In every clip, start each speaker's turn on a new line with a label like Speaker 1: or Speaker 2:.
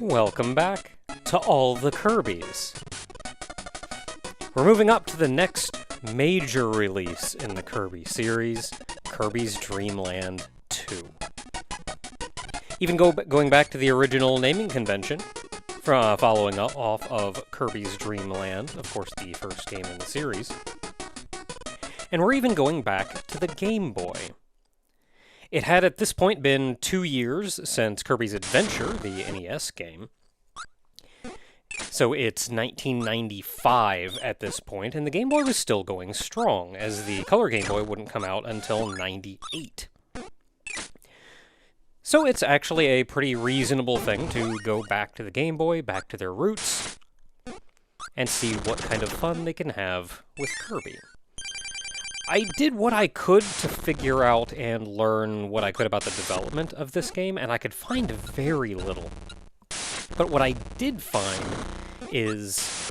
Speaker 1: Welcome back to all the Kirbys. We're moving up to the next major release in the Kirby series, Kirby's Dream Land 2. Even going back to the original naming convention, following off of Kirby's Dream Land, of course the first game in the series. And we're even going back to the Game Boy. It had at this point been 2 years since Kirby's Adventure, the NES game. So it's 1995 at this point, and the Game Boy was still going strong, as the Color Game Boy wouldn't come out until 98. So it's actually a pretty reasonable thing to go back to the Game Boy, back to their roots, and see what kind of fun they can have with Kirby. I did what I could to figure out and learn what I could about the development of this game, and I could find very little. But what I did find is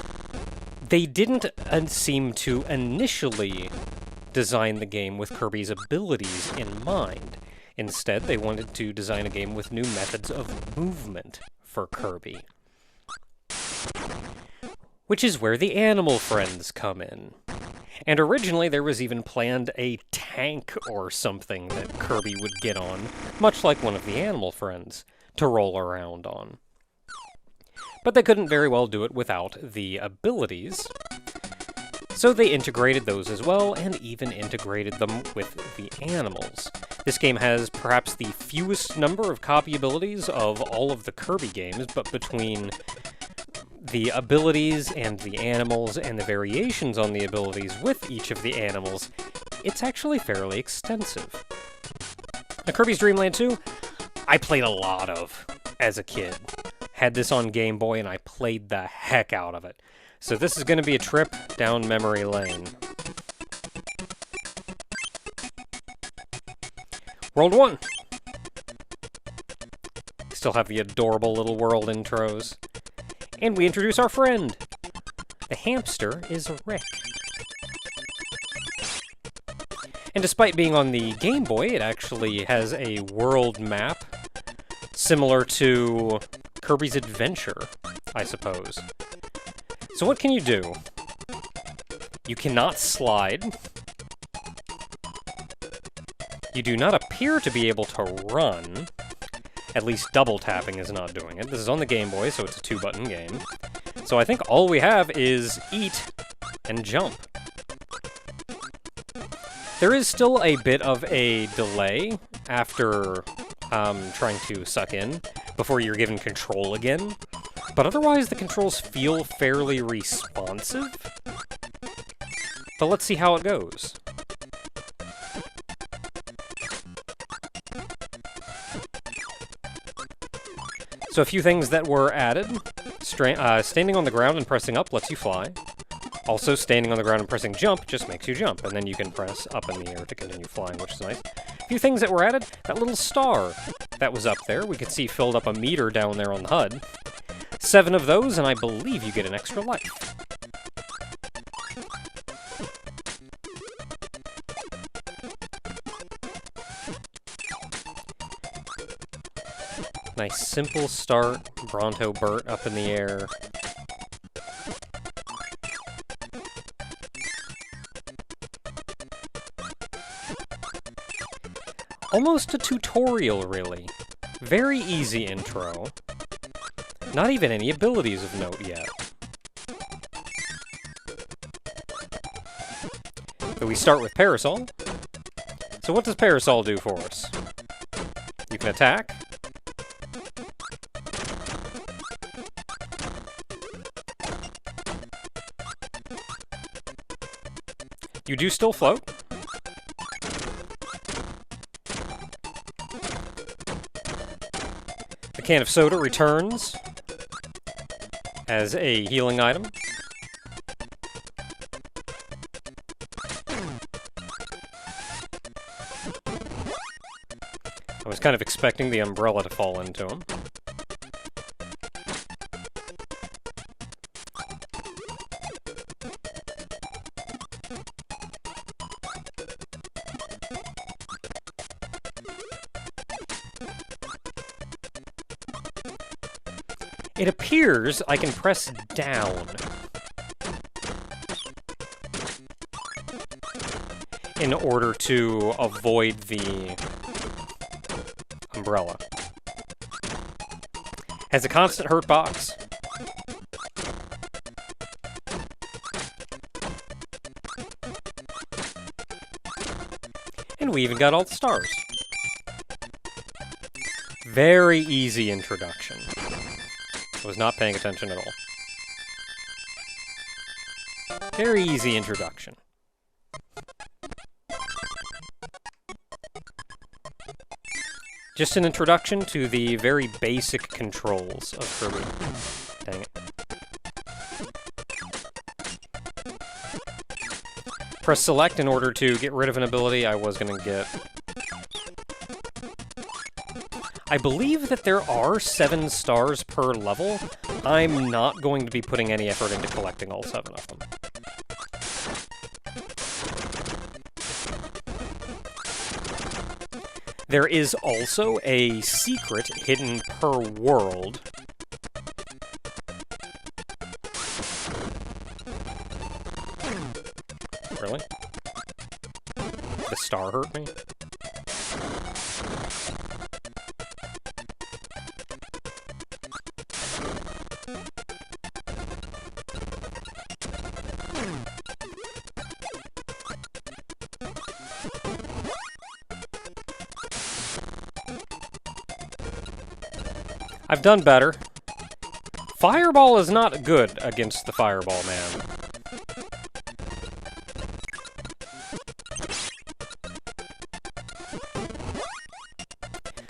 Speaker 1: they didn't seem to initially design the game with Kirby's abilities in mind. Instead, they wanted to design a game with new methods of movement for Kirby. Which is where the animal friends come in. And originally there was even planned a tank or something that Kirby would get on, much like one of the animal friends, to roll around on. But they couldn't very well do it without the abilities, so they integrated those as well, and even integrated them with the animals. This game has perhaps the fewest number of copy abilities of all of the Kirby games, but between the abilities and the animals and the variations on the abilities with each of the animals, it's actually fairly extensive. Now, Kirby's Dream Land 2, I played a lot of as a kid. Had this on Game Boy and I played the heck out of it. So this is going to be a trip down memory lane. World 1. Still have the adorable little world intros. And we introduce our friend. The hamster is Rick. And despite being on the Game Boy, it actually has a world map similar to Kirby's Adventure, I suppose. So what can you do? You cannot slide. You do not appear to be able to run. At least double tapping is not doing it. This is on the Game Boy, so it's a 2-button game. So I think all we have is eat and jump. There is still a bit of a delay after trying to suck in before you're given control again. But otherwise, the controls feel fairly responsive. But let's see how it goes. So a few things that were added. Standing on the ground and pressing up lets you fly. Also, standing on the ground and pressing jump just makes you jump, and then you can press up in the air to continue flying, which is nice. A few things that were added. That little star that was up there, we could see filled up a meter down there on the HUD. 7 of those, and I believe you get an extra life. Nice simple start, Bronto Burt up in the air. Almost a tutorial, really. Very easy intro. Not even any abilities of note yet. So we start with Parasol. So what does Parasol do for us? You can attack. You do still float. The can of soda returns as a healing item. I was kind of expecting the umbrella to fall into him. It appears I can press down in order to avoid the umbrella. Has a constant hurt box. And we even got all the stars. Very easy introduction. I was not paying attention at all. Very easy introduction. Just an introduction to the very basic controls of Kirby. Dang it. Press select in order to get rid of an ability I was going to get. I believe that there are 7 stars per level. I'm not going to be putting any effort into collecting all 7 of them. There is also a secret hidden per world. Really? The star hurt me? I've done better. Fireball is not good against the Fireball Man.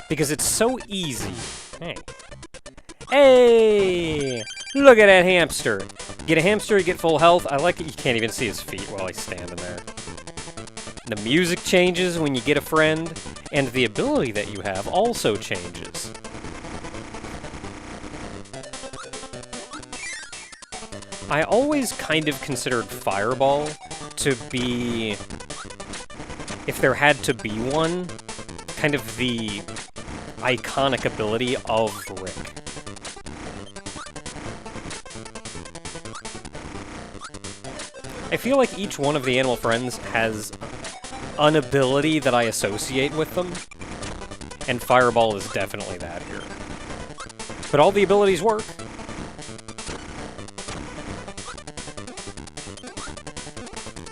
Speaker 1: Because it's so easy. Hey. Hey! Look at that hamster. Get a hamster, you get full health. I like it. You can't even see his feet while he's standing there. The music changes when you get a friend, and the ability that you have also changes. I always kind of considered Fireball to be, if there had to be one, kind of the iconic ability of Rick. I feel like each one of the animal friends has an ability that I associate with them, and Fireball is definitely that here. But all the abilities work.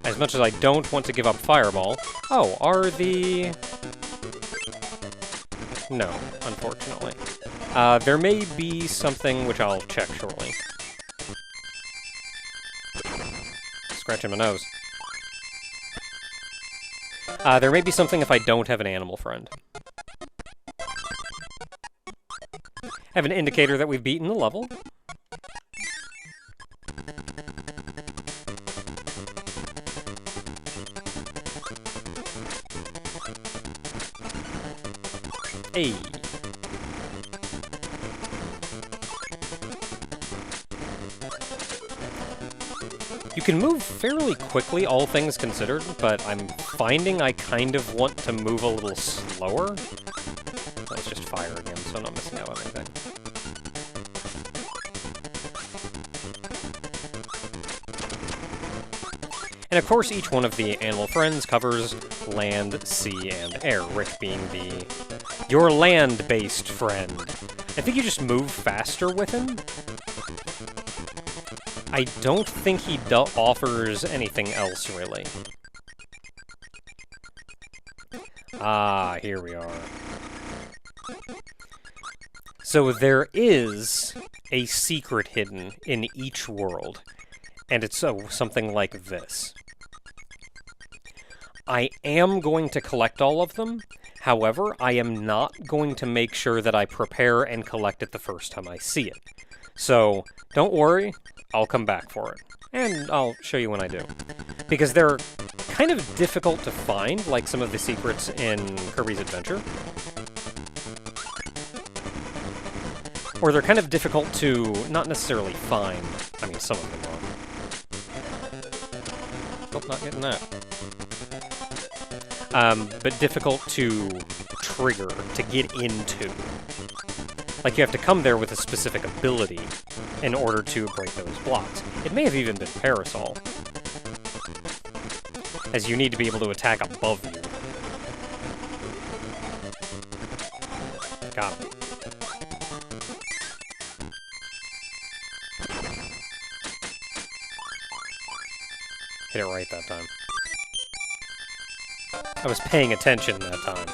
Speaker 1: As much as I don't want to give up Fireball... Oh, are the... No, unfortunately. There may be something which I'll check shortly. Scratching my nose. There may be something if I don't have an animal friend. Have an indicator that we've beaten the level. Hey. You can move fairly quickly, all things considered, but I'm finding I kind of want to move a little slower. That was just fire again, so I'm not missing out on anything. And of course, each one of the animal friends covers land, sea, and air, Rick being your land-based friend. I think you just move faster with him. I don't think he offers anything else, really. Ah, here we are. So there is a secret hidden in each world, and it's something like this. I am going to collect all of them. However, I am not going to make sure that I prepare and collect it the first time I see it. So, don't worry, I'll come back for it. And I'll show you when I do. Because they're kind of difficult to find, like some of the secrets in Kirby's Adventure. Or they're kind of difficult to not necessarily find. I mean, some of them are. Oh, not getting that. But difficult to trigger, to get into. Like, you have to come there with a specific ability in order to break those blocks. It may have even been Parasol, as you need to be able to attack above you. Got him. Hit it right that time. I was paying attention that time.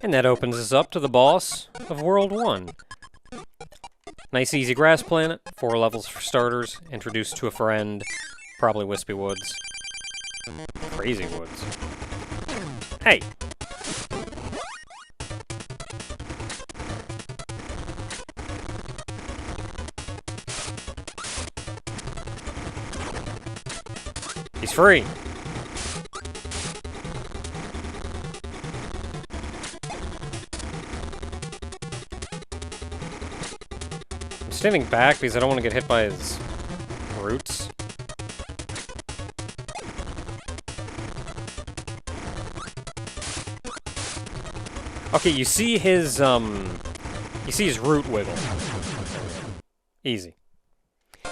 Speaker 1: And that opens us up to the boss of World 1. Nice easy grass planet, 4 levels for starters, introduced to a friend, probably Wispy Woods. Crazy Woods. Hey! He's free! I'm standing back because I don't want to get hit by his roots. Okay, you see his root wiggle. Easy.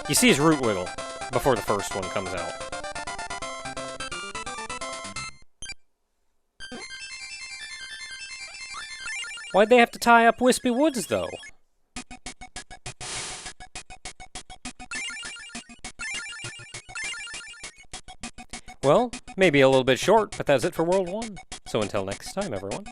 Speaker 1: You see his root wiggle before the first one comes out. Why'd they have to tie up Wispy Woods, though? Well, maybe a little bit short, but that's it for World 1. So until next time, everyone.